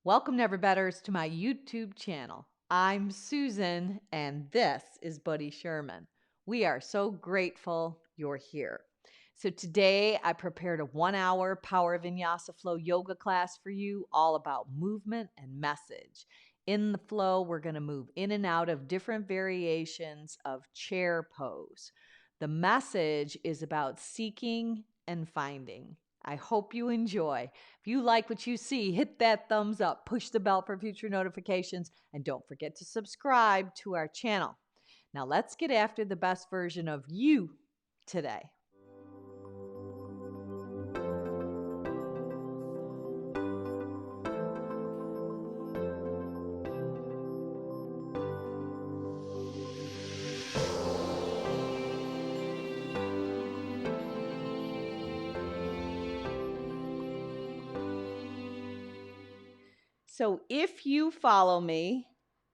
Welcome, Never Betters, to my YouTube channel. I'm Susan, and this is Buddy Sherman. We are so grateful you're here. So today I prepared a 1-hour Power Vinyasa Flow yoga class for you, all about movement and message. In the flow, we're going to move in and out of different variations of chair pose. The message is about seeking and finding. I hope you enjoy. If you like what you see, hit that thumbs up, push the bell for future notifications, and don't forget to subscribe to our channel. Now let's get after the best version of you today. So if you follow me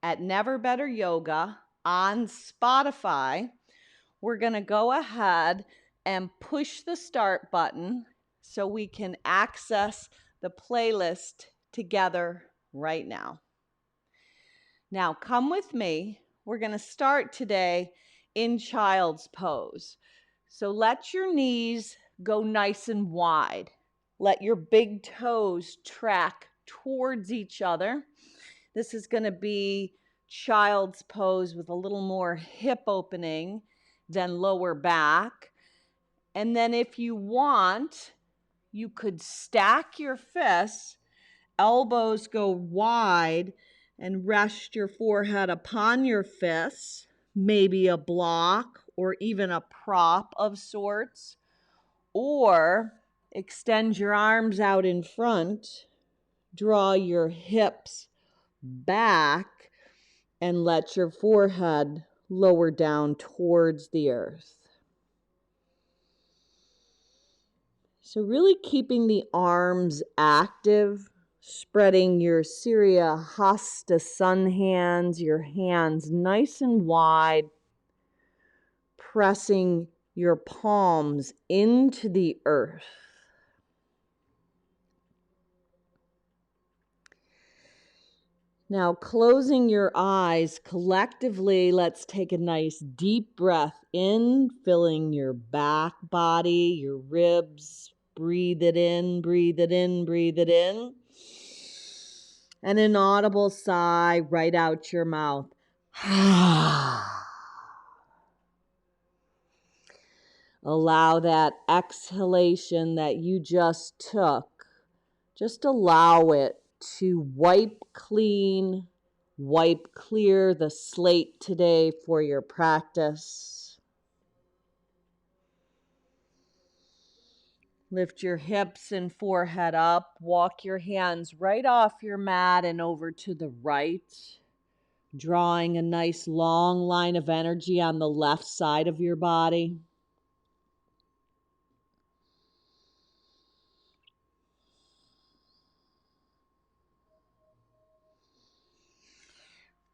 at Never Better Yoga on Spotify, we're going to go ahead and push the start button so we can access the playlist together right now. Now come with me. We're going to start today in child's pose. So let your knees go nice and wide. Let your big toes track towards each other. This is going to be child's pose with a little more hip opening than lower back. And then if you want, you could stack your fists, elbows go wide, and rest your forehead upon your fists, maybe a block or even a prop of sorts, or extend your arms out in front, draw your hips back, and let your forehead lower down towards the earth. So really keeping the arms active, spreading your Surya Hasta sun hands, your hands nice and wide, pressing your palms into the earth. Now, closing your eyes collectively, let's take a nice deep breath in, filling your back body, your ribs. Breathe it in, breathe it in, breathe it in. And an audible sigh right out your mouth. Allow that exhalation that you just took, just allow it to wipe clear the slate today for your practice. Lift your hips and forehead up. Walk your hands right off your mat and over to the right, drawing a nice long line of energy on the left side of your body.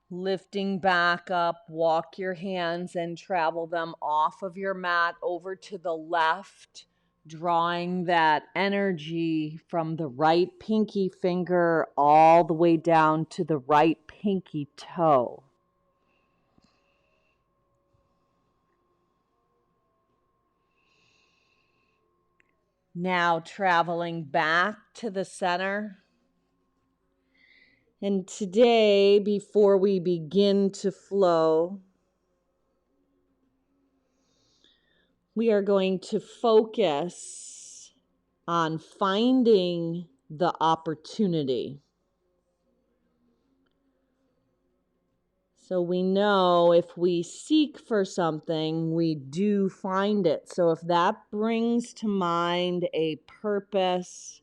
Lifting back up, walk your hands and travel them off of your mat over to the left, drawing that energy from the right pinky finger all the way down to the right pinky toe. Now traveling back to the center. And today, before we begin to flow, we are going to focus on finding the opportunity. So we know if we seek for something, we do find it. So if that brings to mind a purpose,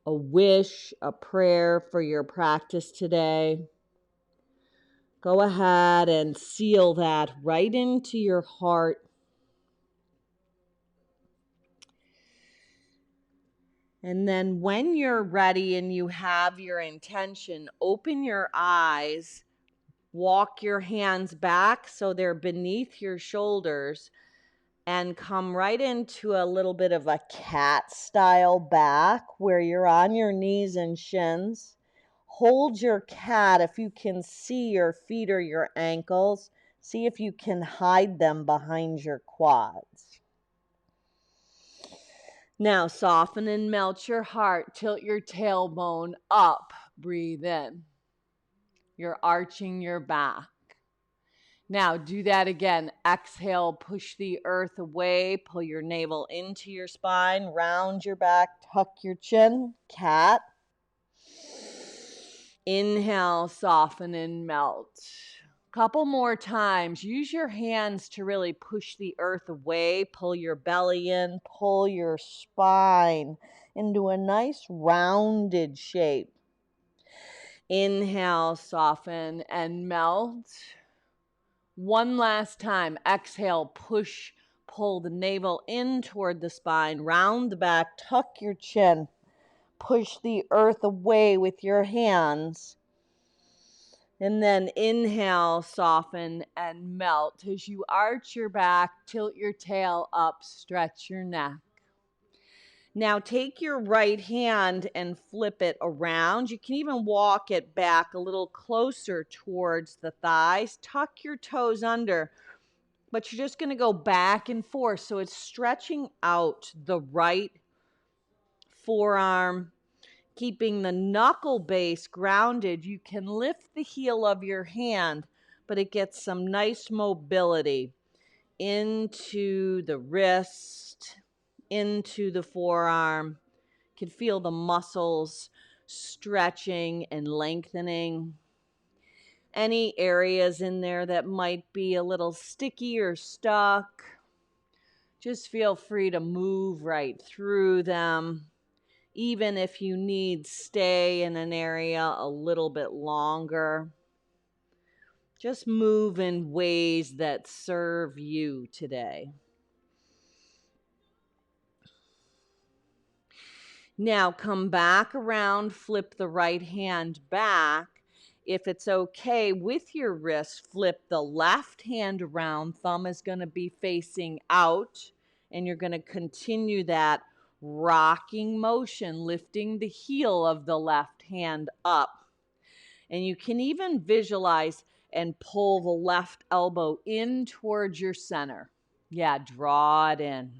a wish, a prayer for your practice today, go ahead and seal that right into your heart. And then when you're ready and you have your intention, open your eyes, walk your hands back so they're beneath your shoulders, and come right into a little bit of a cat style back where you're on your knees and shins, Hold your cat if you can see your feet or your ankles. See if you can hide them behind your quads. Now soften and melt your heart. Tilt your tailbone up. Breathe in. You're arching your back. Now do that again. Exhale, push the earth away. Pull your navel into your spine. Round your back. Tuck your chin. Cat. Inhale, soften and melt. Couple more times. Use your hands to really push the earth away. Pull your belly in. Pull your spine into a nice rounded shape. Inhale, soften and melt. One last time. Exhale, push, pull the navel in toward the spine. Round the back. Tuck your chin. Push the earth away with your hands. And then inhale, soften and melt. As you arch your back, tilt your tail up, stretch your neck. Now take your right hand and flip it around. You can even walk it back a little closer towards the thighs. Tuck your toes under, but you're just going to go back and forth. So it's stretching out the right forearm, keeping the knuckle base grounded. You can lift the heel of your hand, but it gets some nice mobility into the wrist, into the forearm. You can feel the muscles stretching and lengthening. Any areas in there that might be a little sticky or stuck, just feel free to move right through them. Even if you need, stay in an area a little bit longer. Just move in ways that serve you today. Now come back around, flip the right hand back. If it's okay with your wrist, flip the left hand around. Thumb is going to be facing out, and you're going to continue that rocking motion, lifting the heel of the left hand up. And you can even visualize and pull the left elbow in towards your center. Yeah, draw it in.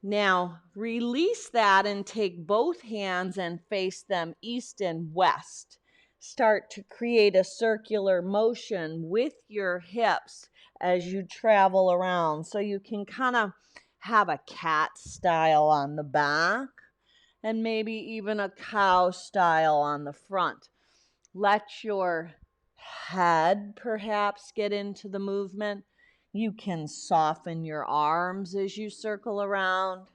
Now, release that and take both hands and face them east and west. Start to create a circular motion with your hips as you travel around. So you can kind of have a cat style on the back and maybe even a cow style on the front. Let your head perhaps get into the movement. You can soften your arms as you circle around.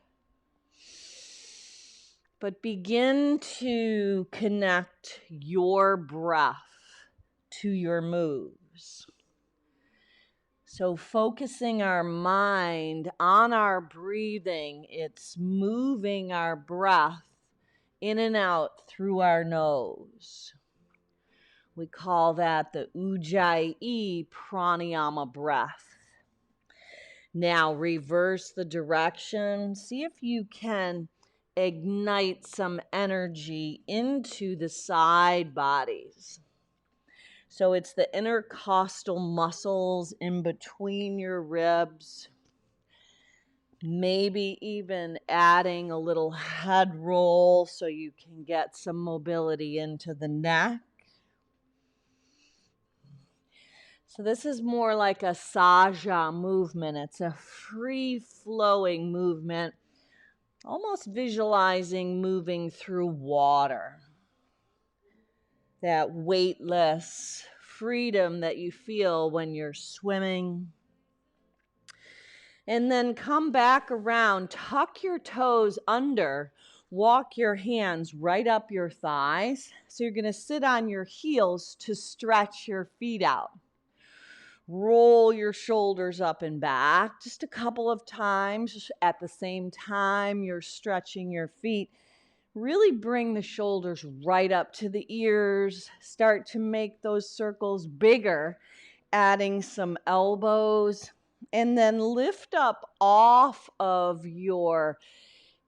But begin to connect your breath to your moves. So focusing our mind on our breathing, it's moving our breath in and out through our nose. We call that the Ujjayi pranayama breath. Now reverse the direction. See if you can ignite some energy into the side bodies. So it's the intercostal muscles in between your ribs. Maybe even adding a little head roll so you can get some mobility into the neck. So this is more like a saja movement. It's a free-flowing movement, almost visualizing moving through water. That weightless freedom that you feel when you're swimming. And then come back around, tuck your toes under, walk your hands right up your thighs. So you're going to sit on your heels to stretch your feet out. Roll your shoulders up and back just a couple of times. At the same time, you're stretching your feet. Really bring the shoulders right up to the ears. Start to make those circles bigger, adding some elbows. And then lift up off of your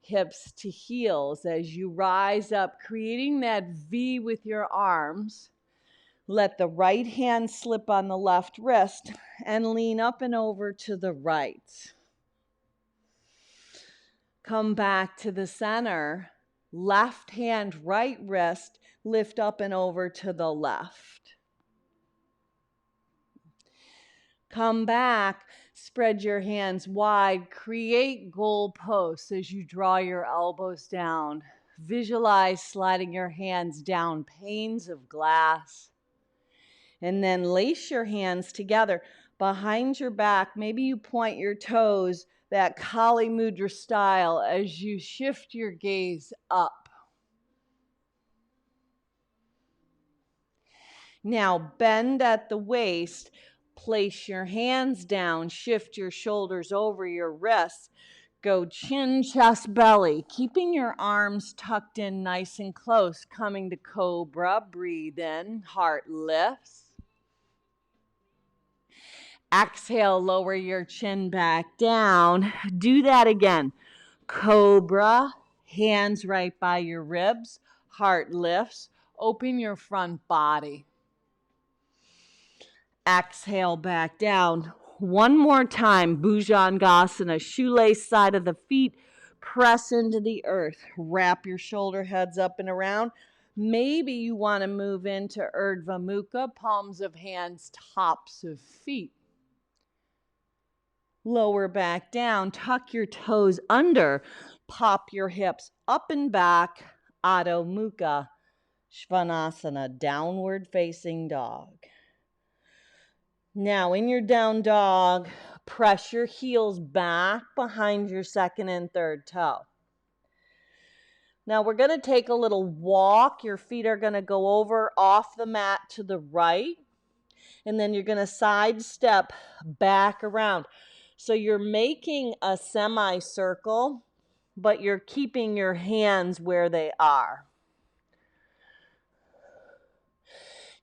hips to heels as you rise up, creating that V with your arms. Let the right hand slip on the left wrist and lean up and over to the right. Come back to the center. Left hand, right wrist, lift up and over to the left. Come back, spread your hands wide, create goalposts as you draw your elbows down. Visualize sliding your hands down, panes of glass. And then lace your hands together behind your back. Maybe you point your toes, that Kali Mudra style, as you shift your gaze up. Now bend at the waist. Place your hands down, shift your shoulders over your wrists. Go chin, chest, belly, keeping your arms tucked in nice and close. Coming to cobra, breathe in, heart lifts. Exhale, lower your chin back down. Do that again. Cobra, hands right by your ribs, heart lifts. Open your front body. Exhale back down. One more time, Bhujangasana, shoelace side of the feet, press into the earth. Wrap your shoulder heads up and around. Maybe you want to move into Urdhva Mukha, palms of hands, tops of feet. Lower back down, tuck your toes under, pop your hips up and back, Adho Mukha, Svanasana, downward facing dog. Now in your down dog, press your heels back behind your second and third toe. Now we're going to take a little walk. Your feet are going to go over off the mat to the right, and then you're going to sidestep back around. So you're making a semicircle, but you're keeping your hands where they are.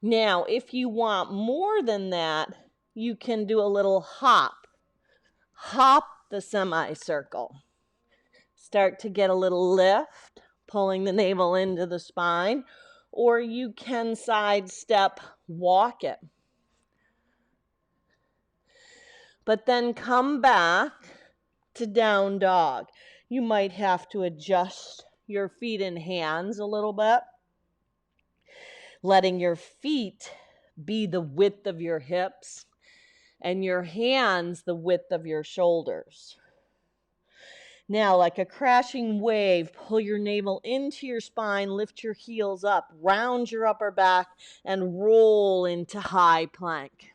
Now, if you want more than that, you can do a little hop. Hop the semicircle. Start to get a little lift, pulling the navel into the spine, or you can sidestep, walk it. But then come back to down dog. You might have to adjust your feet and hands a little bit, letting your feet be the width of your hips and your hands the width of your shoulders. Now, like a crashing wave, pull your navel into your spine, lift your heels up, round your upper back, and roll into high plank.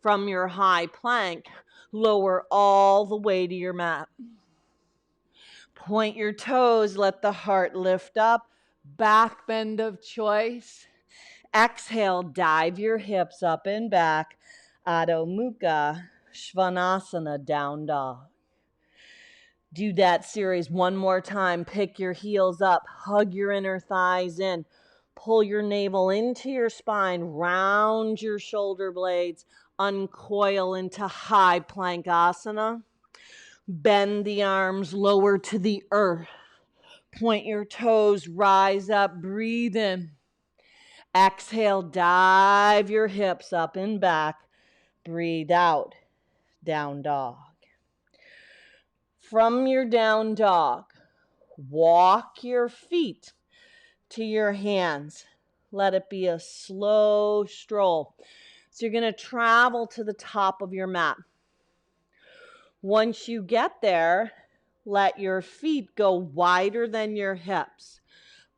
From your high plank, lower all the way to your mat. Point your toes, let the heart lift up, back bend of choice. Exhale, dive your hips up and back, Adho Mukha, Svanasana, down dog. Do that series one more time. Pick your heels up, hug your inner thighs in, pull your navel into your spine, round your shoulder blades, uncoil into high plank asana. Bend the arms lower to the earth. Point your toes, rise up, breathe in. Exhale, dive your hips up and back. Breathe out, down dog. From your down dog, walk your feet to your hands. Let it be a slow stroll. So you're going to travel to the top of your mat. Once you get there, let your feet go wider than your hips.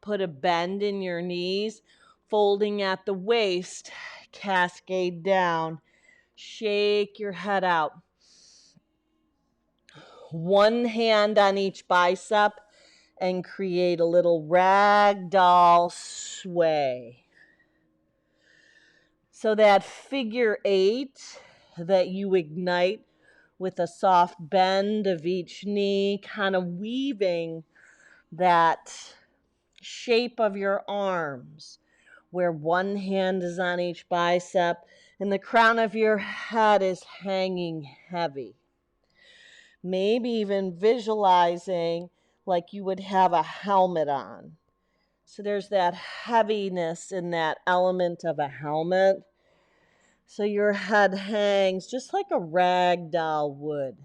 Put a bend in your knees, folding at the waist, cascade down. Shake your head out. One hand on each bicep and create a little ragdoll sway. So that figure 8 that you ignite with a soft bend of each knee, kind of weaving that shape of your arms, where one hand is on each bicep and the crown of your head is hanging heavy. Maybe even visualizing like you would have a helmet on. So there's that heaviness in that element of a helmet. So your head hangs just like a rag doll would.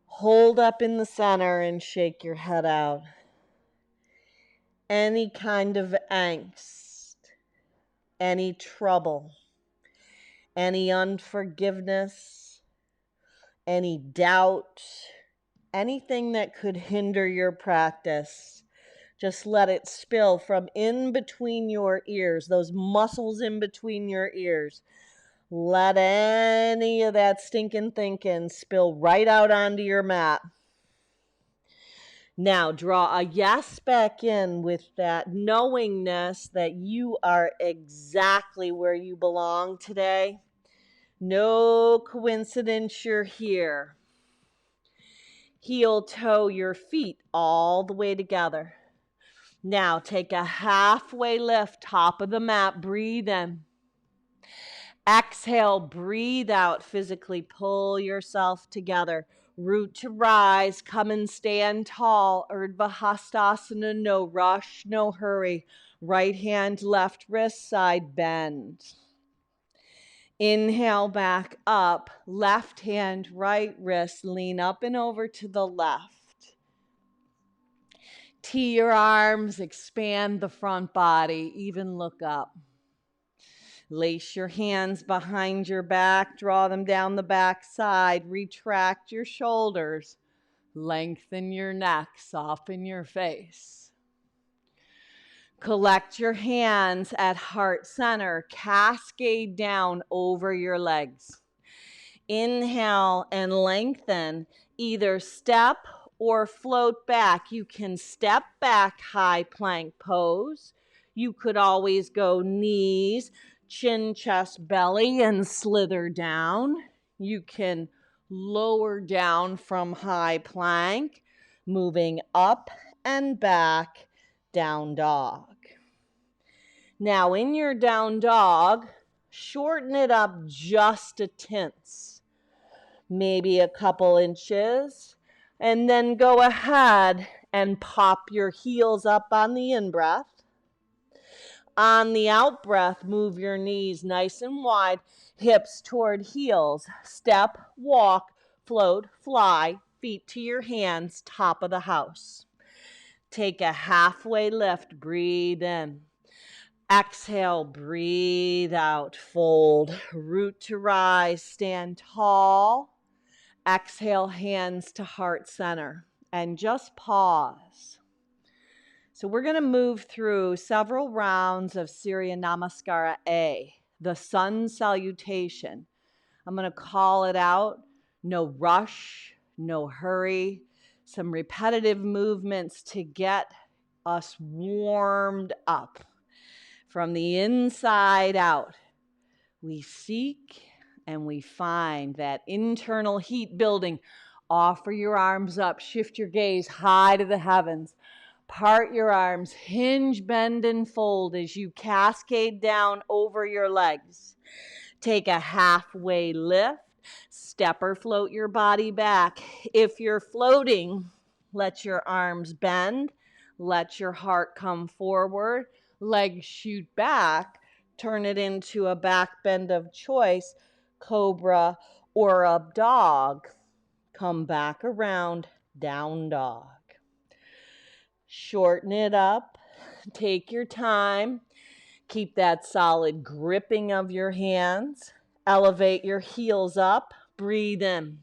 Hold up in the center and shake your head out. Any kind of angst, any trouble, any unforgiveness, any doubt, anything that could hinder your practice, just let it spill from in between your ears, those muscles in between your ears. Let any of that stinking thinking spill right out onto your mat. Now draw a yes back in with that knowingness that you are exactly where you belong today. No coincidence you're here. Heel toe your feet all the way together. Now take a halfway lift, top of the mat, breathe in. Exhale, breathe out, physically pull yourself together. Root to rise, come and stand tall. Urdhva Hastasana, no rush, no hurry. Right hand, left wrist, side bend. Inhale back up, left hand, right wrist, lean up and over to the left. Tee your arms, expand the front body, even look up. Lace your hands behind your back, draw them down the back side, retract your shoulders, lengthen your neck, soften your face. Collect your hands at heart center, cascade down over your legs. Inhale and lengthen, either step or float back. You can step back, high plank pose. You could always go knees, chin, chest, belly, and slither down. You can lower down from high plank, moving up and back, down dog. Now in your down dog, shorten it up just a tint, maybe a couple inches, and then go ahead and pop your heels up on the in-breath. On the out-breath, move your knees nice and wide, hips toward heels. Step, walk, float, fly, feet to your hands, top of the house. Take a halfway lift, breathe in. Exhale, breathe out, fold, root to rise, stand tall. Exhale, hands to heart center, and just pause. So we're going to move through several rounds of Surya Namaskara A, the sun salutation. I'm going to call it out. No rush, no hurry. Some repetitive movements to get us warmed up. From the inside out, we seek and we find that internal heat building. Offer your arms up, shift your gaze high to the heavens. Part your arms, hinge, bend, and fold as you cascade down over your legs. Take a halfway lift, step or float your body back. If you're floating, let your arms bend, let your heart come forward, legs shoot back, turn it into a back bend of choice, cobra or up dog. Come back around, down dog. Shorten it up, take your time, keep that solid gripping of your hands, elevate your heels up, breathe in.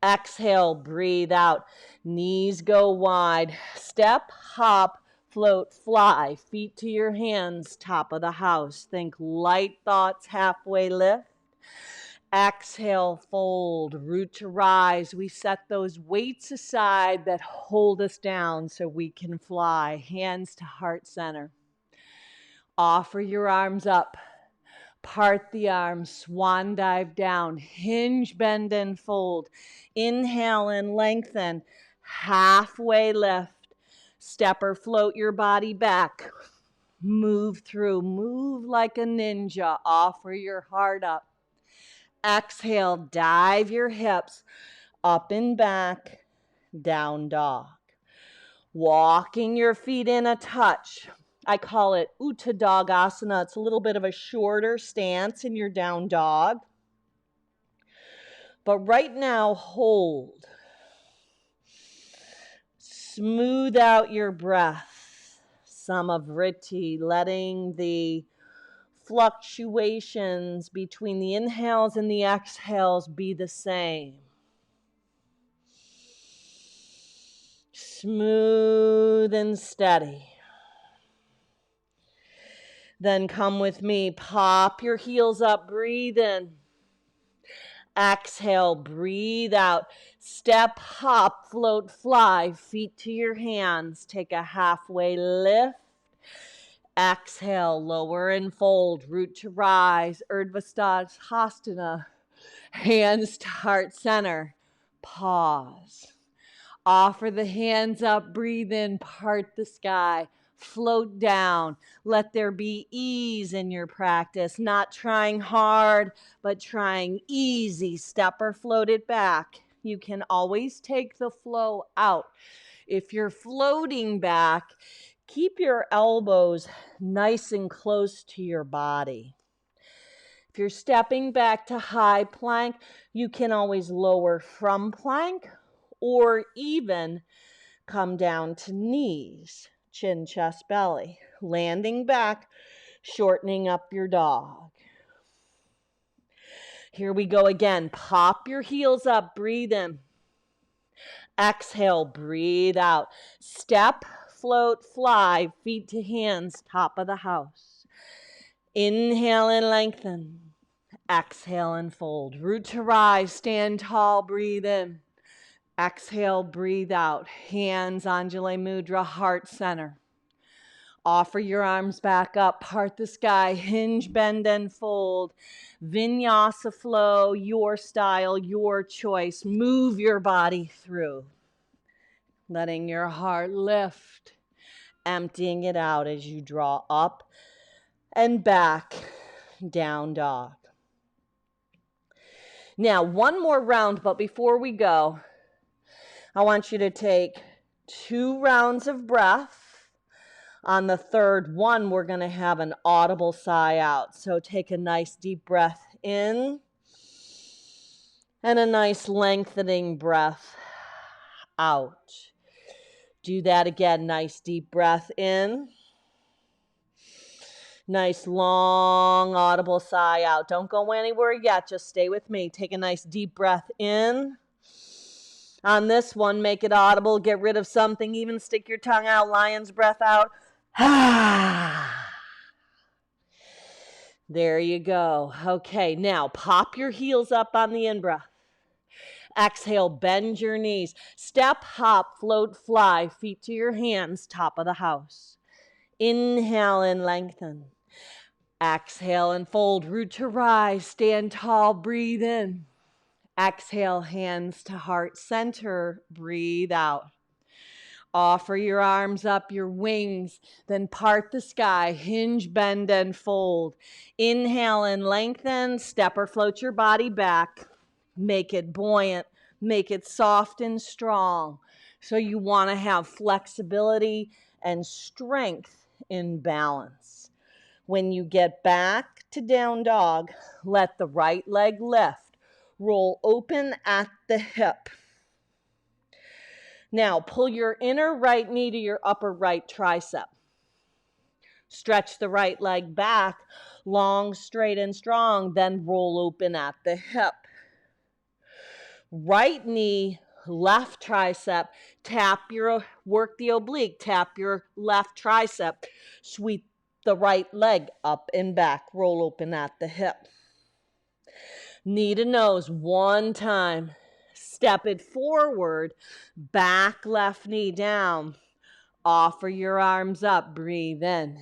Exhale, breathe out, knees go wide, step, hop, float, fly, feet to your hands, top of the house. Think light thoughts, halfway lift. Exhale, fold, root to rise. We set those weights aside that hold us down so we can fly. Hands to heart center. Offer your arms up. Part the arms, swan dive down, hinge, bend, and fold. Inhale and lengthen, halfway lift. Step or float your body back. Move through, move like a ninja. Offer your heart up. Exhale, dive your hips up and back, down dog. Walking your feet in a touch. I call it Uttadagāsana. It's a little bit of a shorter stance in your down dog. But right now, hold. Smooth out your breath. Samavriti, letting the fluctuations between the inhales and the exhales be the same. Smooth and steady. Then come with me. Pop your heels up. Breathe in. Exhale. Breathe out. Step, hop, float, fly. Feet to your hands. Take a halfway lift. Exhale. Lower and fold. Root to rise. Urdhva Hands to heart center. Pause. Offer the hands up, breathe in, part the sky, float down. Let there be ease in your practice, not trying hard, but trying easy. Step or float it back. You can always take the flow out. If you're floating back, keep your elbows nice and close to your body. If you're stepping back to high plank, you can always lower from plank or even come down to knees, chin, chest, belly. Landing back, shortening up your dog. Here we go again. Pop your heels up, breathe in. Exhale, breathe out. Step, float, fly, feet to hands, top of the house. Inhale and lengthen. Exhale and fold. Root to rise, stand tall, breathe in. Exhale, breathe out. Hands, Anjali Mudra, heart center. Offer your arms back up, part the sky, hinge, bend, and fold. Vinyasa flow, your style, your choice. Move your body through. Letting your heart lift, emptying it out as you draw up and back, down dog. Now, one more round, but before we go, I want you to take 2 rounds of breath. On the third one, we're going to have an audible sigh out. So take a nice deep breath in and a nice lengthening breath out. Do that again. Nice deep breath in. Nice long audible sigh out. Don't go anywhere yet. Just stay with me. Take a nice deep breath in. On this one, make it audible. Get rid of something. Even stick your tongue out. Lion's breath out. There you go. Okay, now pop your heels up on the in-breath. Exhale, bend your knees. Step, hop, float, fly. Feet to your hands, top of the house. Inhale and lengthen. Exhale and fold. Root to rise. Stand tall. Breathe in. Exhale, hands to heart center. Breathe out. Offer your arms up, your wings, then part the sky. Hinge, bend, and fold. Inhale and lengthen. Step or float your body back. Make it buoyant. Make it soft and strong. So you want to have flexibility and strength in balance. When you get back to down dog, let the right leg lift. Roll open at the hip. Now, pull your inner right knee to your upper right tricep. Stretch the right leg back, long, straight, and strong, then roll open at the hip. Right knee, left tricep, work the oblique, tap your left tricep, sweep the right leg up and back, roll open at the hip. Knee to nose, 1 time. Step it forward, back left knee down. Offer your arms up, breathe in.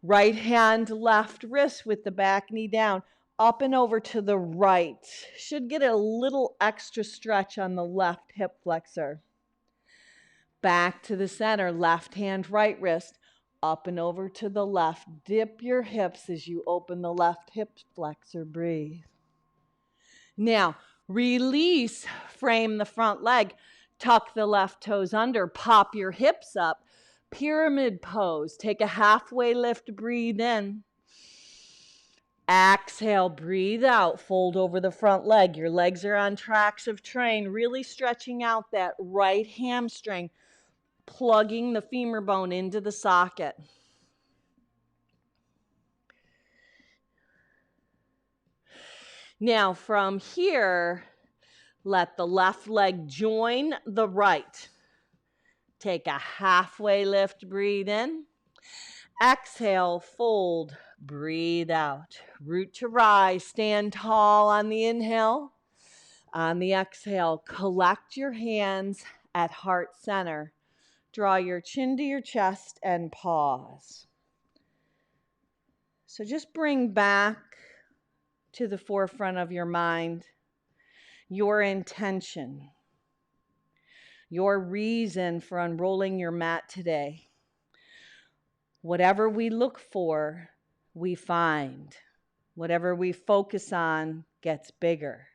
Right hand, left wrist with the back knee down, up and over to the right. Should get a little extra stretch on the left hip flexor. Back to the center, left hand, right wrist, up and over to the left. Dip your hips as you open the left hip flexor, breathe. Now, release, frame the front leg. Tuck the left toes under, pop your hips up. Pyramid pose. Take a halfway lift, breathe in. Exhale, breathe out, fold over the front leg. Your legs are on tracks of train, really stretching out that right hamstring, plugging the femur bone into the socket. Now from here, let the left leg join the right. Take a halfway lift, breathe in. Exhale, fold, breathe out. Root to rise, stand tall on the inhale. On the exhale, collect your hands at heart center. Draw your chin to your chest and pause. So just bring back to the forefront of your mind your intention, your reason for unrolling your mat today. Whatever we look for, we find. Whatever we focus on gets bigger.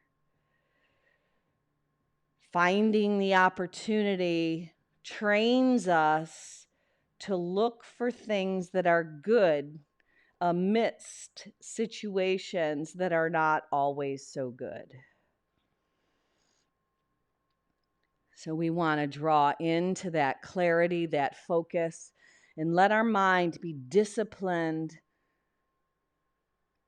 Finding the opportunity trains us to look for things that are good amidst situations that are not always so good. So we want to draw into that clarity, that focus, and let our mind be disciplined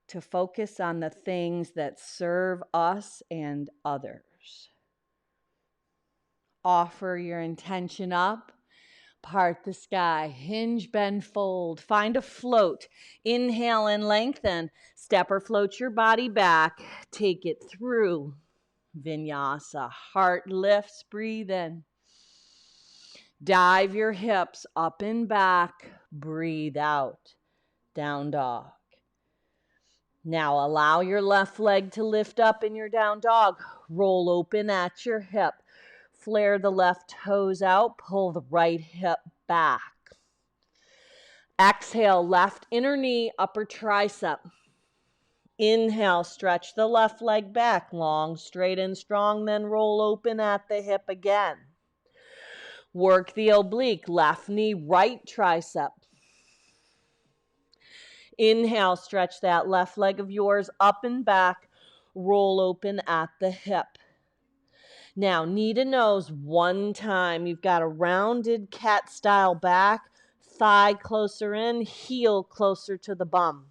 to focus on the things that serve us and others. Offer your intention up. Part the sky, hinge, bend, fold. Find a float. Inhale and lengthen. Step or float your body back. Take it through. Vinyasa. Heart lifts, breathe in. Dive your hips up and back. Breathe out. Down dog. Now allow your left leg to lift up in your down dog. Roll open at your hip. Flare the left toes out. Pull the right hip back. Exhale, left inner knee, upper tricep. Inhale, stretch the left leg back. Long, straight, and strong. Then roll open at the hip again. Work the oblique. Left knee, right tricep. Inhale, stretch that left leg of yours up and back. Roll open at the hip. Now, knee to nose one time. You've got a rounded cat style back, thigh closer in, heel closer to the bum.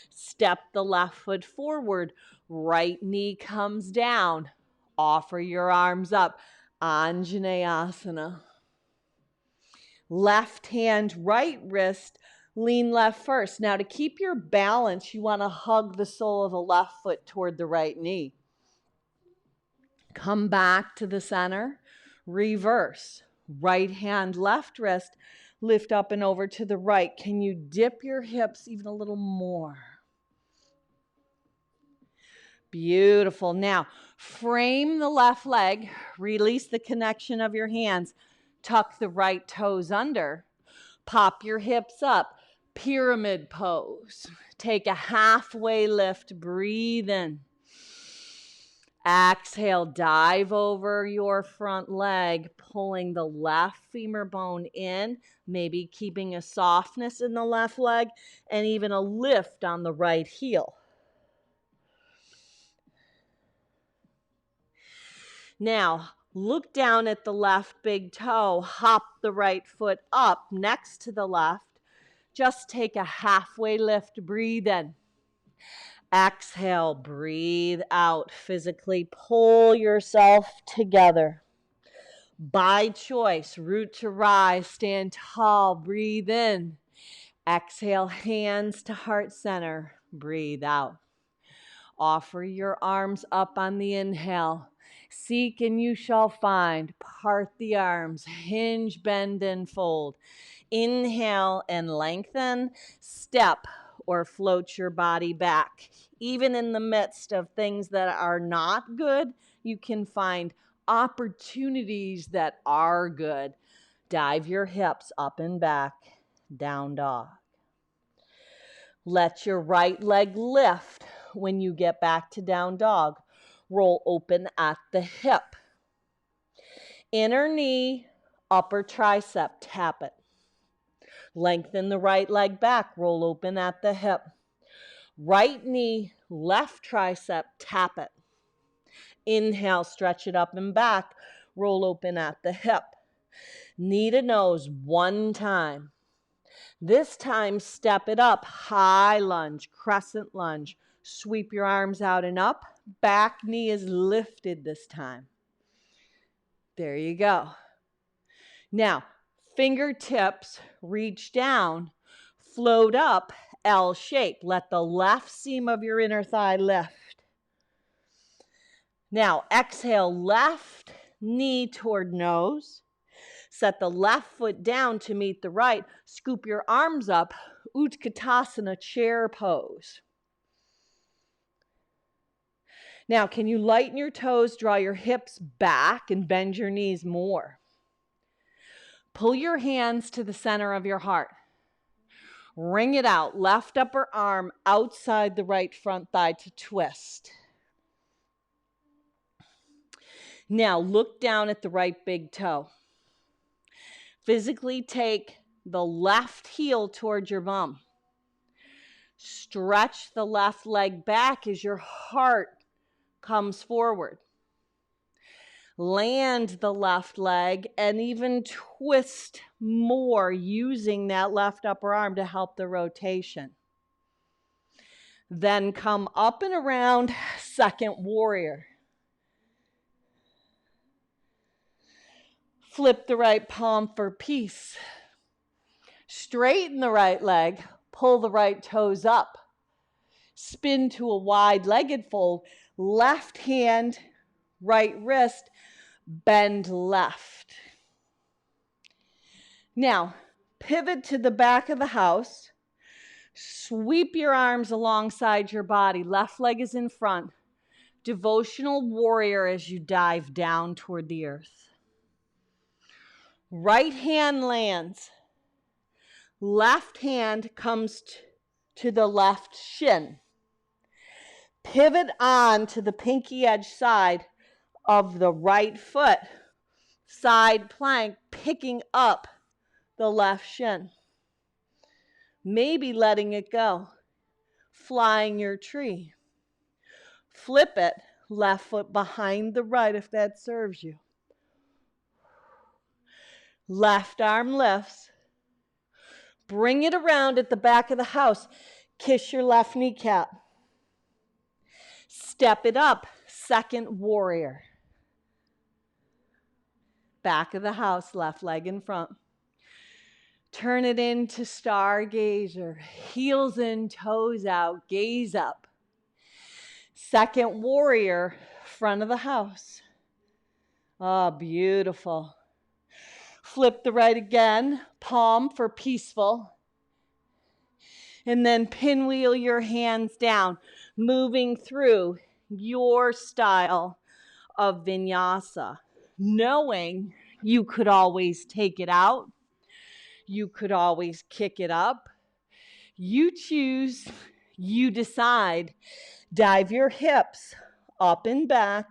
Step the left foot forward, right knee comes down. Offer your arms up, Anjaneyasana. Left hand, right wrist, lean left first. Now to keep your balance, you want to hug the sole of the left foot toward the right knee. Come back to the center, reverse. Right hand, left wrist, lift up and over to the right. Can you dip your hips even a little more? Beautiful. Now, frame the left leg, release the connection of your hands, tuck the right toes under, pop your hips up, pyramid pose. Take a halfway lift, breathe in. Exhale, dive over your front leg, pulling the left femur bone in, maybe keeping a softness in the left leg, and even a lift on the right heel. Now, look down at the left big toe, hop the right foot up next to the left. Just take a halfway lift, breathe in. Exhale, breathe out. Physically pull yourself together. By choice, root to rise, stand tall, breathe in. Exhale, hands to heart center, breathe out. Offer your arms up on the inhale. Seek and you shall find. Part the arms, hinge, bend, and fold. Inhale and lengthen. Step or float your body back. Even in the midst of things that are not good, you can find opportunities that are good. Dive your hips up and back, down dog. Let your right leg lift when you get back to down dog. Roll open at the hip. Inner knee, upper tricep, tap it. Lengthen the right leg back, roll open at the hip. Right knee, left tricep, tap it. Inhale, stretch it up and back, roll open at the hip. Knee to nose, one time. This time, step it up, high lunge, crescent lunge. Sweep your arms out and up. Back knee is lifted this time. There you go. Now, fingertips reach down, float up, L shape. Let the left seam of your inner thigh lift. Now, exhale, left knee toward nose. Set the left foot down to meet the right. Scoop your arms up, Utkatasana, chair pose. Now, can you lighten your toes, draw your hips back, and bend your knees more? Pull your hands to the center of your heart. Wring it out, left upper arm outside the right front thigh to twist. Now, look down at the right big toe. Physically take the left heel towards your bum. Stretch the left leg back as your heart comes forward. Land the left leg and even twist more using that left upper arm to help the rotation. Then come up and around, second warrior. Flip the right palm for peace. Straighten the right leg, pull the right toes up. Spin to a wide-legged fold, left hand, right wrist, bend left. Now, pivot to the back of the house. Sweep your arms alongside your body. Left leg is in front. Devotional warrior as you dive down toward the earth. Right hand lands. Left hand comes to the left shin. Pivot on to the pinky edge side of the right foot. Side plank, picking up the left shin. Maybe letting it go. Flying your tree. Flip it, left foot behind the right if that serves you. Left arm lifts. Bring it around at the back of the house. Kiss your left kneecap. Step it up, second warrior. Back of the house, left leg in front. Turn it into stargazer. Heels in, toes out, gaze up. Second warrior, front of the house. Oh, beautiful. Flip the right again, palm for peaceful. And then pinwheel your hands down, moving through your style of vinyasa, knowing you could always take it out. You could always kick it up. You choose, you decide. Dive your hips up and back,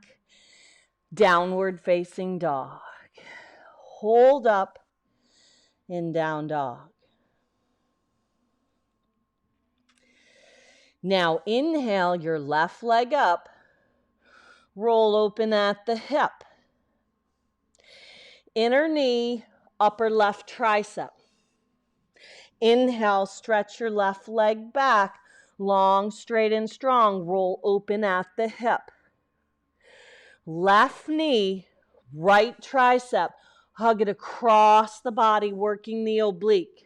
downward facing dog. Hold up in down dog. Now inhale your left leg up, roll open at the hip. Inner knee, upper left tricep. Inhale, stretch your left leg back, long, straight, and strong. Roll open at the hip. Left knee, right tricep. Hug it across the body, working the oblique.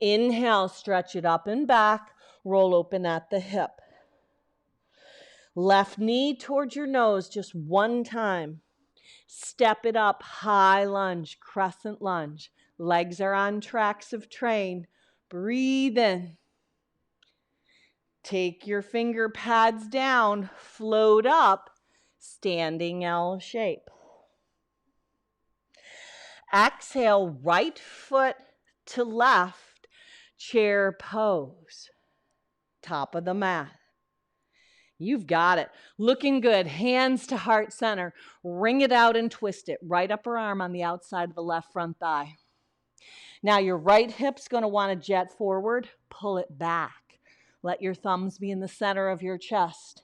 Inhale, stretch it up and back. Roll open at the hip. Left knee towards your nose just one time. Step it up, high lunge, crescent lunge. Legs are on tracks of train. Breathe in. Take your finger pads down, float up, standing L shape. Exhale, right foot to left, chair pose. Top of the mat. You've got it. Looking good. Hands to heart center. Wring it out and twist it. Right upper arm on the outside of the left front thigh. Now your right hip's going to want to jet forward. Pull it back. Let your thumbs be in the center of your chest.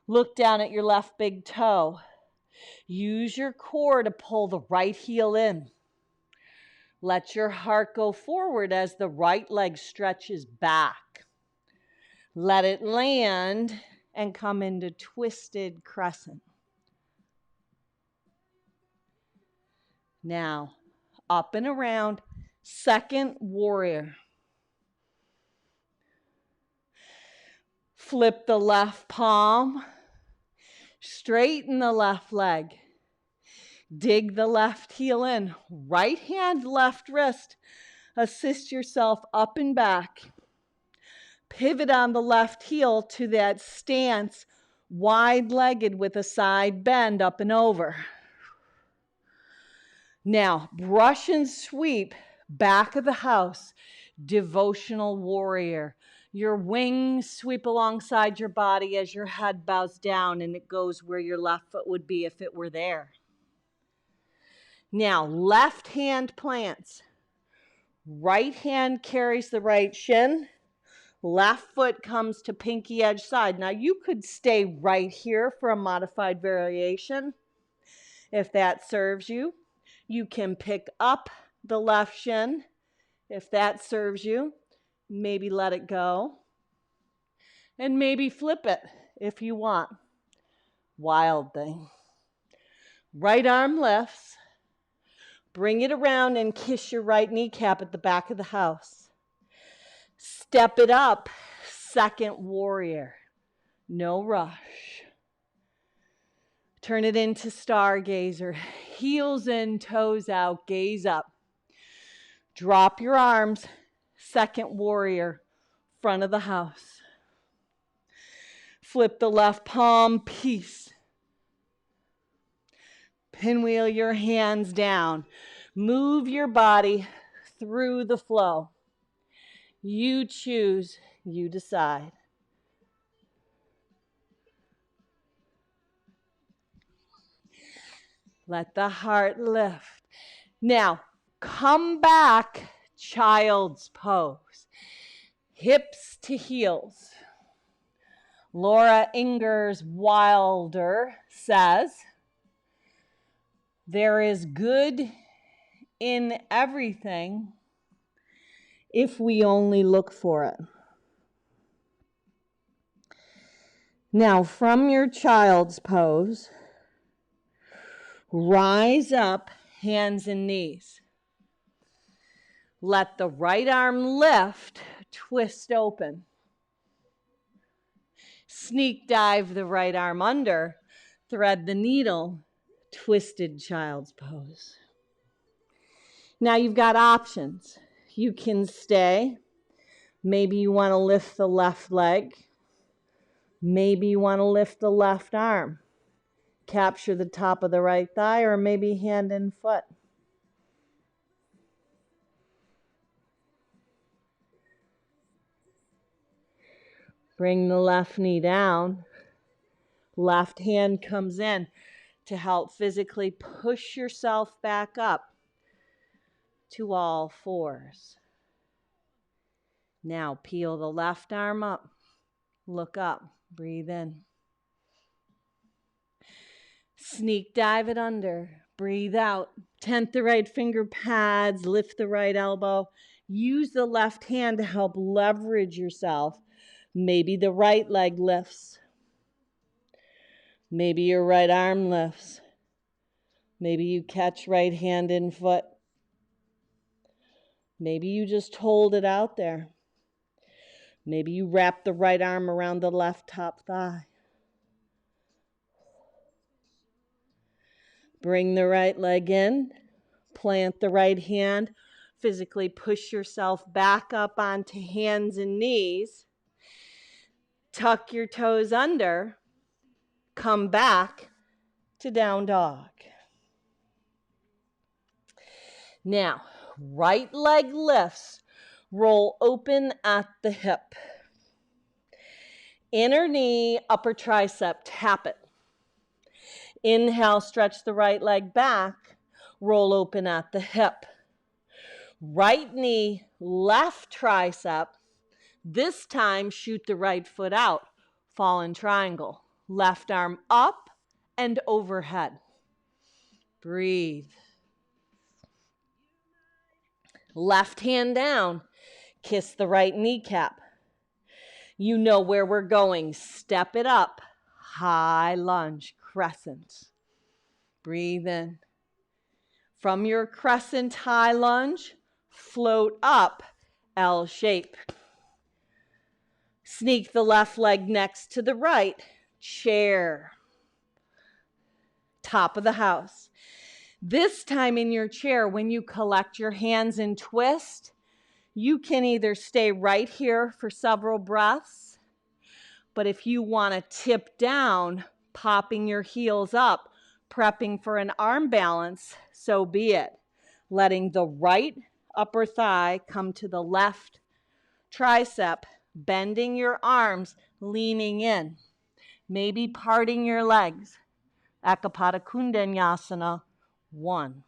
Look down at your left big toe. Use your core to pull the right heel in. Let your heart go forward as the right leg stretches back. Let it land and come into twisted crescent. Now, up and around, second warrior. Flip the left palm, straighten the left leg. Dig the left heel in. Right hand, left wrist. Assist yourself up and back. Pivot on the left heel to that stance, wide-legged with a side bend up and over. Now, brush and sweep, back of the house, devotional warrior. Your wings sweep alongside your body as your head bows down and it goes where your left foot would be if it were there. Now, left hand plants. Right hand carries the right shin. Left foot comes to pinky edge side. Now, you could stay right here for a modified variation if that serves you. You can pick up the left shin if that serves you. Maybe let it go. And maybe flip it if you want. Wild thing. Right arm lifts. Bring it around and kiss your right kneecap at the back of the house. Step it up, second warrior. No rush. Turn it into stargazer. Heels in, toes out, gaze up. Drop your arms, second warrior, front of the house. Flip the left palm, peace. Pinwheel your hands down. Move your body through the flow. You choose, you decide. Let the heart lift. Now, come back, child's pose. Hips to heels. Laura Ingers Wilder says, there is good in everything if we only look for it. Now, from your child's pose, rise up, hands and knees. Let the right arm lift, twist open. Sneak dive the right arm under, thread the needle, twisted child's pose. Now you've got options. You can stay. Maybe you want to lift the left leg. Maybe you want to lift the left arm. Capture the top of the right thigh, or maybe hand and foot. Bring the left knee down. Left hand comes in to help physically push yourself back up to all fours. Now peel the left arm up. Look up. Breathe in. Sneak dive it under. Breathe out. Tent the right finger pads. Lift the right elbow. Use the left hand to help leverage yourself. Maybe the right leg lifts. Maybe your right arm lifts. Maybe you catch right hand and foot. Maybe you just hold it out there. Maybe you wrap the right arm around the left top thigh. Bring the right leg in. Plant the right hand. Physically push yourself back up onto hands and knees. Tuck your toes under. Come back to down dog. Now, right leg lifts. Roll open at the hip. Inner knee, upper tricep, tap it. Inhale, stretch the right leg back, roll open at the hip. Right knee, left tricep. This time, shoot the right foot out, fallen triangle. Left arm up and overhead. Breathe. Left hand down, kiss the right kneecap. You know where we're going. Step it up. High lunge, crescent. Breathe in. From your crescent high lunge, float up, L shape. Sneak the left leg next to the right, chair. Top of the house. This time in your chair, when you collect your hands and twist, you can either stay right here for several breaths, but if you want to tip down, popping your heels up, prepping for an arm balance, so be it. Letting the right upper thigh come to the left tricep, bending your arms, leaning in, maybe parting your legs. Akapada VINYASA 1.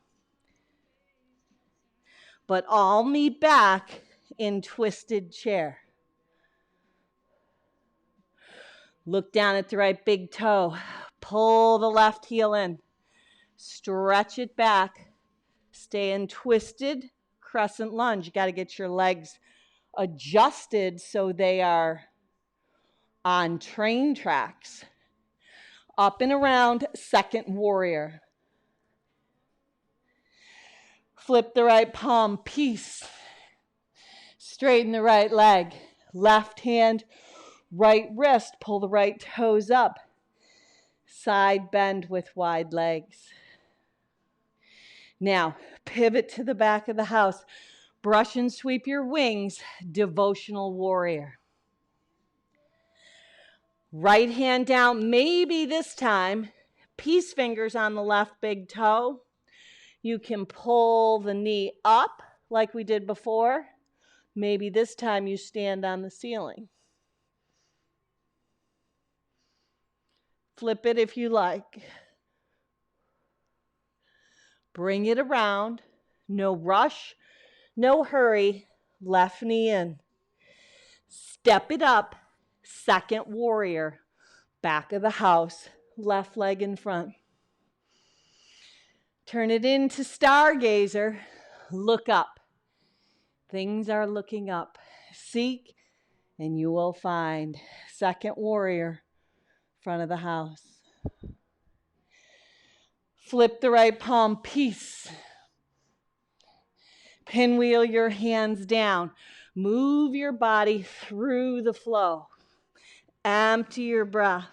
But all meet back in twisted chair. Look down at the right big toe. Pull the left heel in. Stretch it back. Stay in twisted crescent lunge. You got to get your legs adjusted so they are on train tracks. Up and around, second warrior. Flip the right palm, peace. Straighten the right leg. Left hand, right wrist, pull the right toes up. Side bend with wide legs. Now, pivot to the back of the house. Brush and sweep your wings, devotional warrior. Right hand down, maybe this time, peace fingers on the left big toe. You can pull the knee up like we did before. Maybe this time you stand on the ceiling. Flip it if you like. Bring it around. No rush, no hurry. Left knee in. Step it up. Second warrior. Back of the house. Left leg in front. Turn it into stargazer. Look up. Things are looking up. Seek and you will find. Second warrior. Front of the house. Flip the right palm, peace. Pinwheel your hands down. Move your body through the flow. Empty your breath.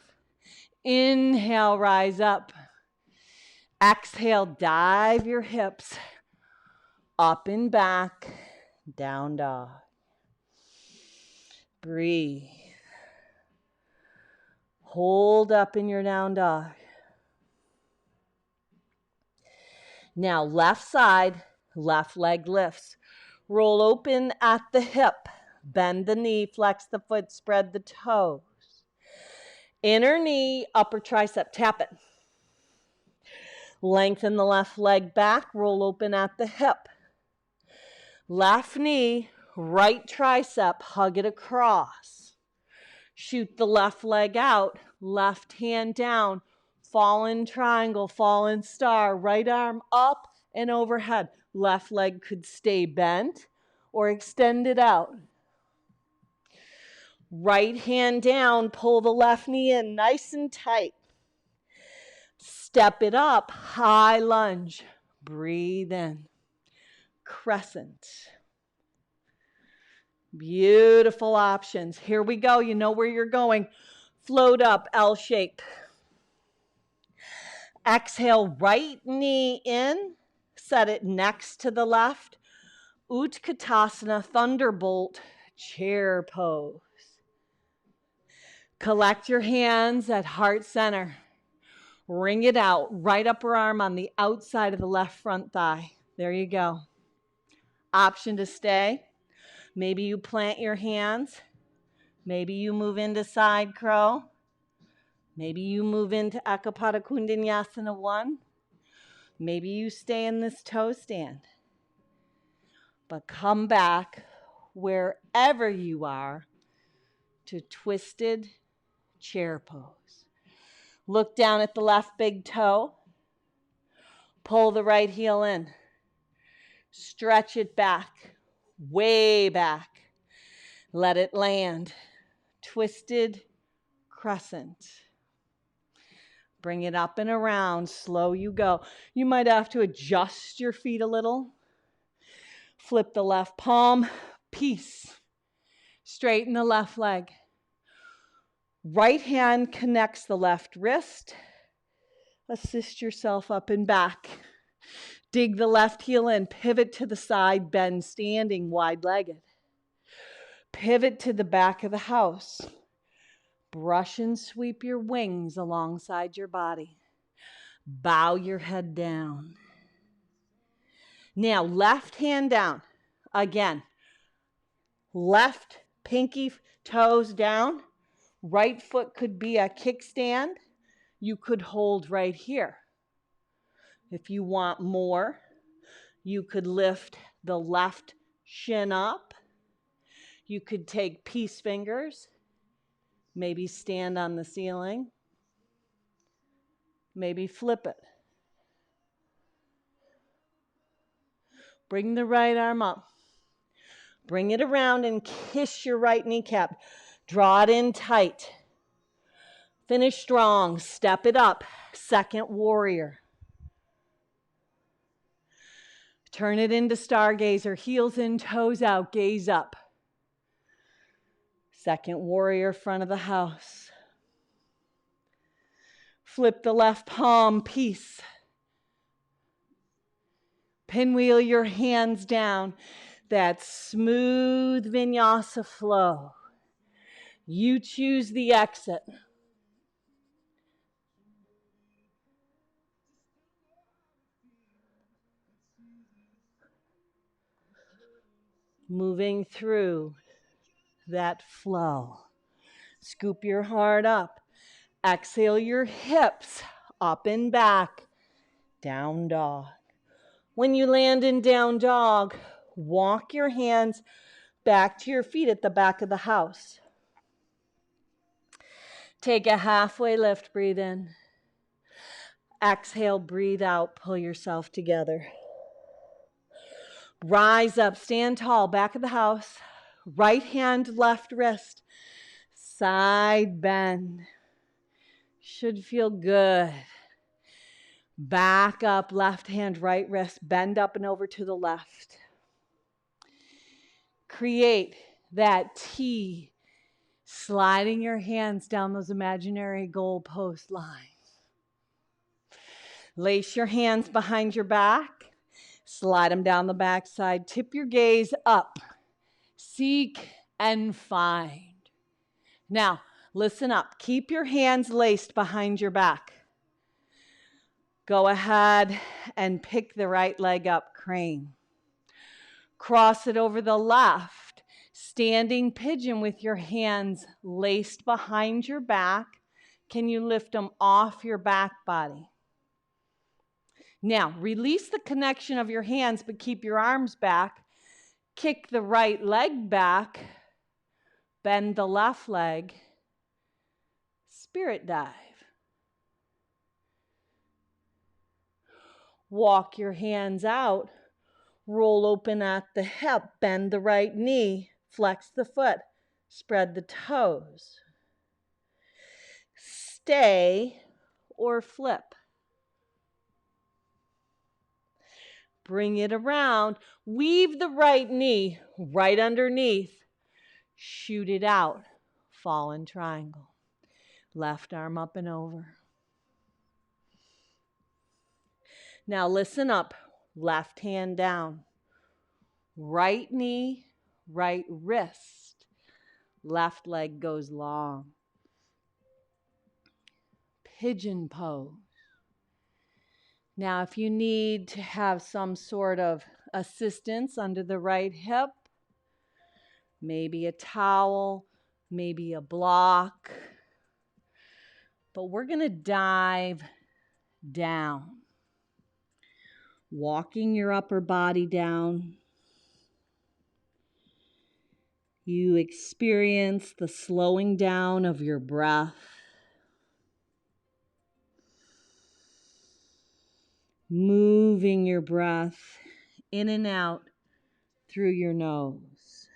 Inhale, rise up. Exhale, dive your hips. Up and back, down dog. Breathe. Hold up in your down dog. Now left side, left leg lifts. Roll open at the hip. Bend the knee, flex the foot, spread the toes. Inner knee, upper tricep, tap it. Lengthen the left leg back, roll open at the hip. Left knee, right tricep, hug it across. Shoot the left leg out, left hand down, fallen triangle, fallen star, right arm up and overhead. Left leg could stay bent or extend it out. Right hand down, pull the left knee in nice and tight. Step it up, high lunge. Breathe in. Crescent. Beautiful options. Here we go. You know where you're going. Float up, L shape. Exhale, right knee in. Set it next to the left. Utkatasana, thunderbolt, chair pose. Collect your hands at heart center. Wring it out. Right upper arm on the outside of the left front thigh. There you go. Option to stay. Maybe you plant your hands. Maybe you move into side crow. Maybe you move into Ekapada Kundanyasana 1. Maybe you stay in this toe stand. But come back wherever you are to twisted chair pose. Look down at the left big toe. Pull the right heel in. Stretch it back, way back. Let it land. Twisted crescent. Bring it up and around. Slow you go. You might have to adjust your feet a little. Flip the left palm. Peace. Straighten the left leg. Right hand connects the left wrist. Assist yourself up and back. Dig the left heel in. Pivot to the side. Bend standing wide-legged. Pivot to the back of the house. Brush and sweep your wings alongside your body. Bow your head down. Now, left hand down. Again, left pinky toes down. Right foot could be a kickstand. You could hold right here. If you want more, you could lift the left shin up. You could take peace fingers, maybe stand on the ceiling, maybe flip it. Bring the right arm up. Bring it around and kiss your right kneecap. Draw it in tight. Finish strong. Step it up. Second warrior. Turn it into stargazer. Heels in, toes out. Gaze up. Second warrior, front of the house. Flip the left palm. Peace. Pinwheel your hands down. That smooth vinyasa flow. You choose the exit. Moving through that flow. Scoop your heart up. Exhale your hips up and back. Down dog. When you land in down dog, walk your hands back to your feet at the back of the house. Take a halfway lift, breathe in. Exhale, breathe out, pull yourself together. Rise up, stand tall, back of the house. Right hand, left wrist. Side bend. Should feel good. Back up, left hand, right wrist. Bend up and over to the left. Create that T, sliding your hands down those imaginary goalpost lines. Lace your hands behind your back. Slide them down the backside. Tip your gaze up. Seek and find. Now, listen up. Keep your hands laced behind your back. Go ahead and pick the right leg up, crane. Cross it over the left. Standing pigeon with your hands laced behind your back. Can you lift them off your back body? Now, release the connection of your hands, but keep your arms back. Kick the right leg back. Bend the left leg. Spirit dive. Walk your hands out. Roll open at the hip. Bend the right knee. Flex the foot. Spread the toes. Stay or flip. Bring it around. Weave the right knee right underneath. Shoot it out. Fallen triangle. Left arm up and over. Now listen up. Left hand down. Right knee, right wrist. Left leg goes long. Pigeon pose. Now, if you need to have some sort of assistance under the right hip, maybe a towel, maybe a block. But we're going to dive down. Walking your upper body down. You experience the slowing down of your breath. Moving your breath in and out through your nose.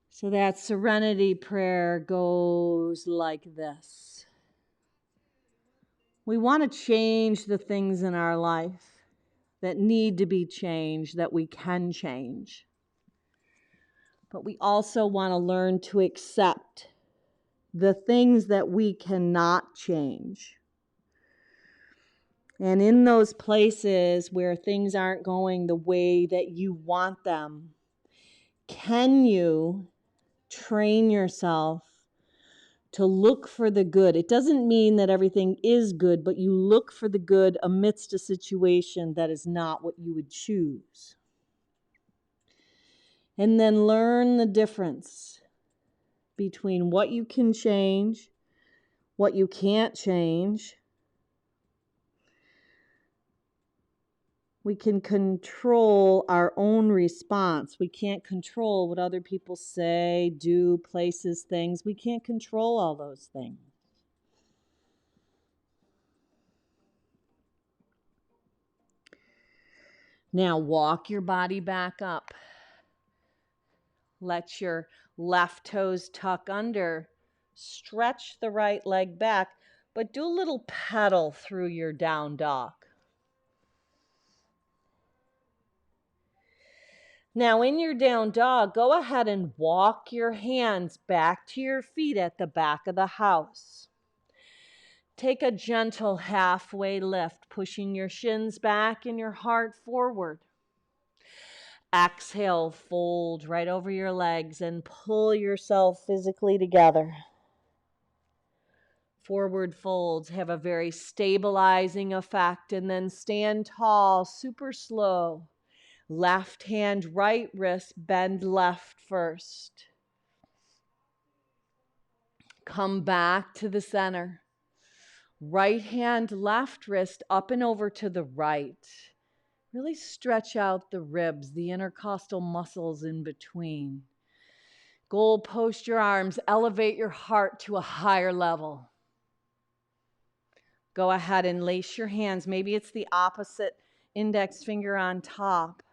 So that serenity prayer goes like this. We want to change the things in our life that need to be changed, that we can change. But we also want to learn to accept the things that we cannot change. And in those places where things aren't going the way that you want them, can you train yourself to look for the good? It doesn't mean that everything is good, but you look for the good amidst a situation that is not what you would choose. And then learn the difference between what you can change, what you can't change. We can control our own response. We can't control what other people say, do, places, things. We can't control all those things. Now walk your body back up. Let your left toes tuck under. Stretch the right leg back, but do a little pedal through your down dog. Now in your down dog, go ahead and walk your hands back to your feet at the back of the house. Take a gentle halfway lift, pushing your shins back and your heart forward. Exhale, fold right over your legs and pull yourself physically together. Forward folds have a very stabilizing effect, and then stand tall, super slow. Left hand, right wrist, bend left first. Come back to the center. Right hand, left wrist, up and over to the right. Really stretch out the ribs, the intercostal muscles in between. Goal post your arms, elevate your heart to a higher level. Go ahead and lace your hands. Maybe it's the opposite index finger on top.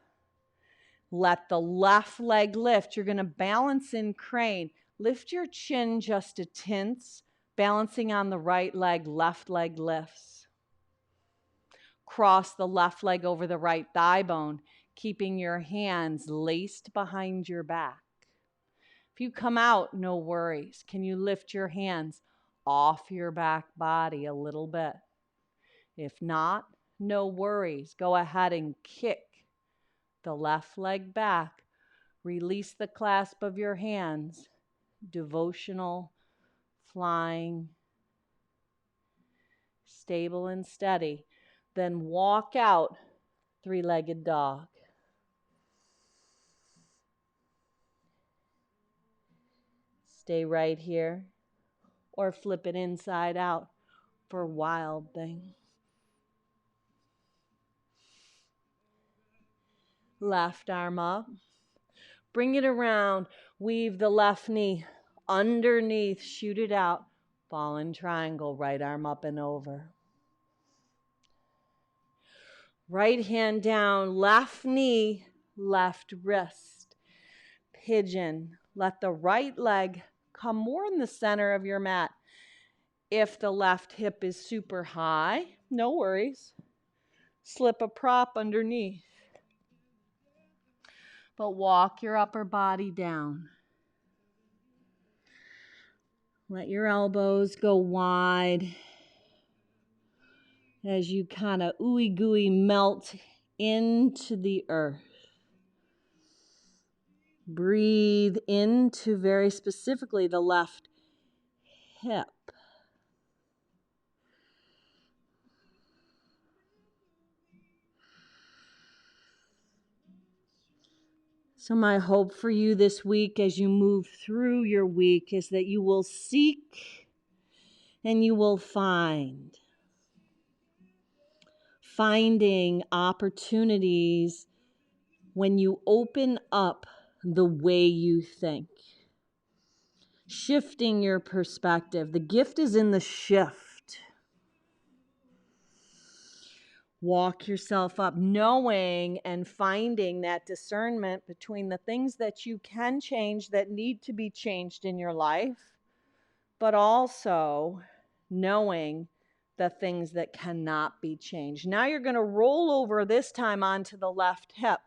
Let the left leg lift. You're going to balance in crane. Lift your chin just a tint, balancing on the right leg, left leg lifts. Cross the left leg over the right thigh bone, keeping your hands laced behind your back. If you come out, no worries. Can you lift your hands off your back body a little bit? If not, no worries. Go ahead and kick the left leg back. Release the clasp of your hands. Devotional, flying, stable and steady. Then walk out, three-legged dog. Stay right here or flip it inside out for wild thing. Left arm up. Bring it around. Weave the left knee underneath. Shoot it out. Fallen triangle. Right arm up and over. Right hand down. Left knee. Left wrist. Pigeon. Let the right leg come more in the center of your mat. If the left hip is super high, no worries. Slip a prop underneath. But walk your upper body down. Let your elbows go wide as you kind of ooey gooey melt into the earth. Breathe into very specifically the left hip. So my hope for you this week as you move through your week is that you will seek and you will find. Finding opportunities when you open up the way you think. Shifting your perspective. The gift is in the shift. Walk yourself up, knowing and finding that discernment between the things that you can change that need to be changed in your life, but also knowing the things that cannot be changed. Now you're going to roll over this time onto the left hip,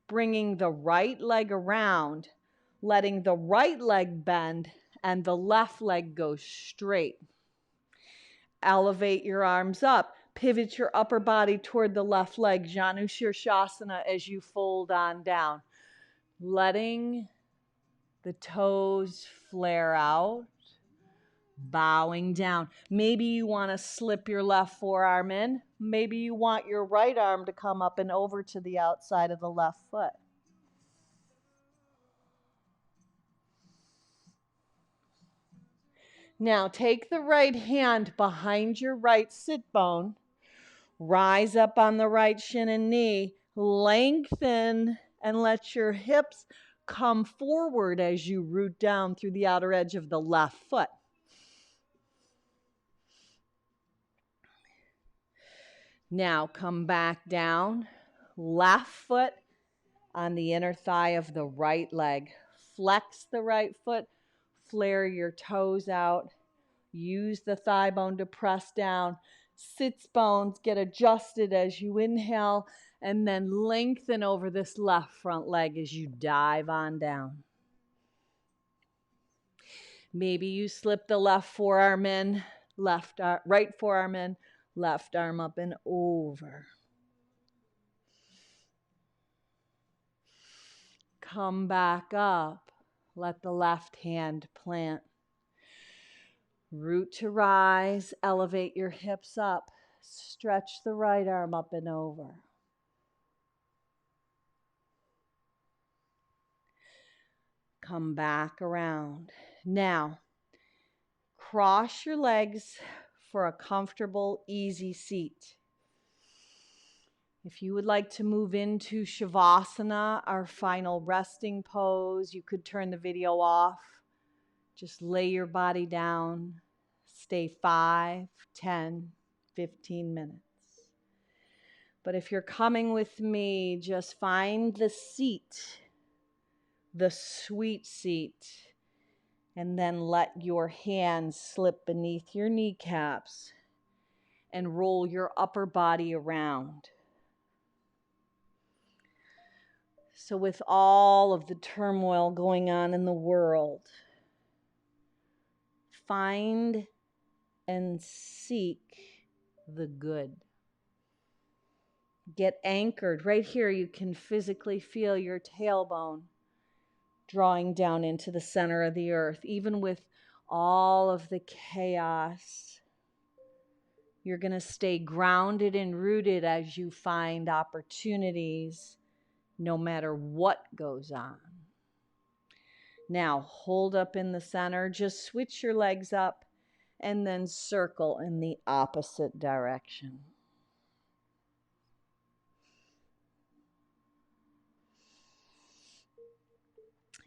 bringing the right leg around, letting the right leg bend and the left leg go straight. Elevate your arms up. Pivot your upper body toward the left leg, Janu Shirshasana, as you fold on down. Letting the toes flare out, bowing down. Maybe you want to slip your left forearm in. Maybe you want your right arm to come up and over to the outside of the left foot. Now take the right hand behind your right sit bone. Rise up on the right shin and knee. Lengthen and let your hips come forward as you root down through the outer edge of the left foot. Now come back down. Left foot on the inner thigh of the right leg. Flex the right foot. Flare your toes out. Use the thigh bone to press down. Sits bones get adjusted as you inhale, and then lengthen over this left front leg as you dive on down. Maybe you slip the left forearm in, right forearm in, left arm up and over. Come back up. Let the left hand plant. Root to rise, elevate your hips up. Stretch the right arm up and over. Come back around. Now, cross your legs for a comfortable, easy seat. If you would like to move into Shavasana, our final resting pose, you could turn the video off. Just lay your body down. Stay 5, 10, 15 minutes. But if you're coming with me, just find the seat, the sweet seat, and then let your hands slip beneath your kneecaps and roll your upper body around. So with all of the turmoil going on in the world, find and seek the good. Get anchored. Right here, you can physically feel your tailbone drawing down into the center of the earth. Even with all of the chaos, you're going to stay grounded and rooted as you find opportunities, no matter what goes on. Now, hold up in the center. Just switch your legs up and then circle in the opposite direction.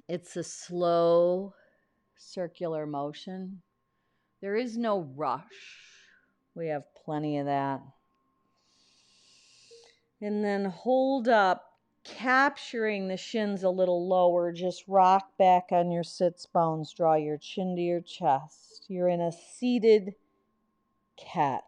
It's a slow circular motion. There is no rush. We have plenty of that. And then hold up, capturing the shins a little lower. Just rock back on your sits bones. Draw your chin to your chest. You're in a seated cat.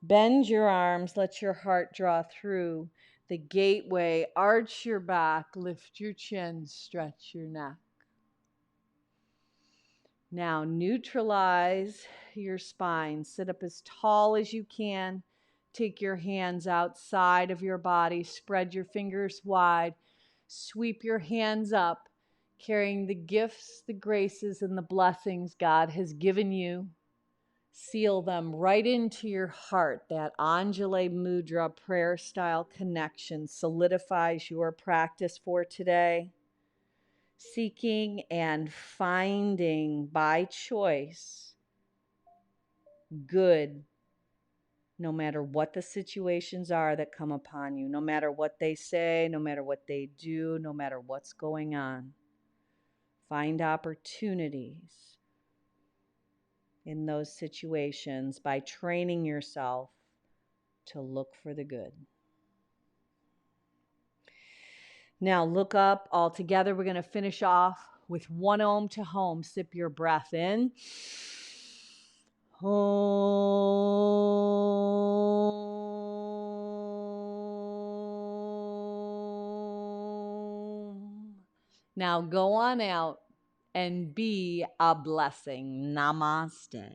Bend your arms. Let your heart draw through the gateway. Arch your back. Lift your chin. Stretch your neck. Now neutralize your spine. Sit up as tall as you can. Take your hands outside of your body. Spread your fingers wide. Sweep your hands up, carrying the gifts, the graces, and the blessings God has given you. Seal them right into your heart. That Anjali Mudra prayer style connection solidifies your practice for today. Seeking and finding by choice good, no matter what the situations are that come upon you, no matter what they say, no matter what they do, no matter what's going on. Find opportunities in those situations by training yourself to look for the good. Now look up all together. We're going to finish off with 1 Om to home. Sip your breath in. Om. Now go on out and be a blessing. Namaste.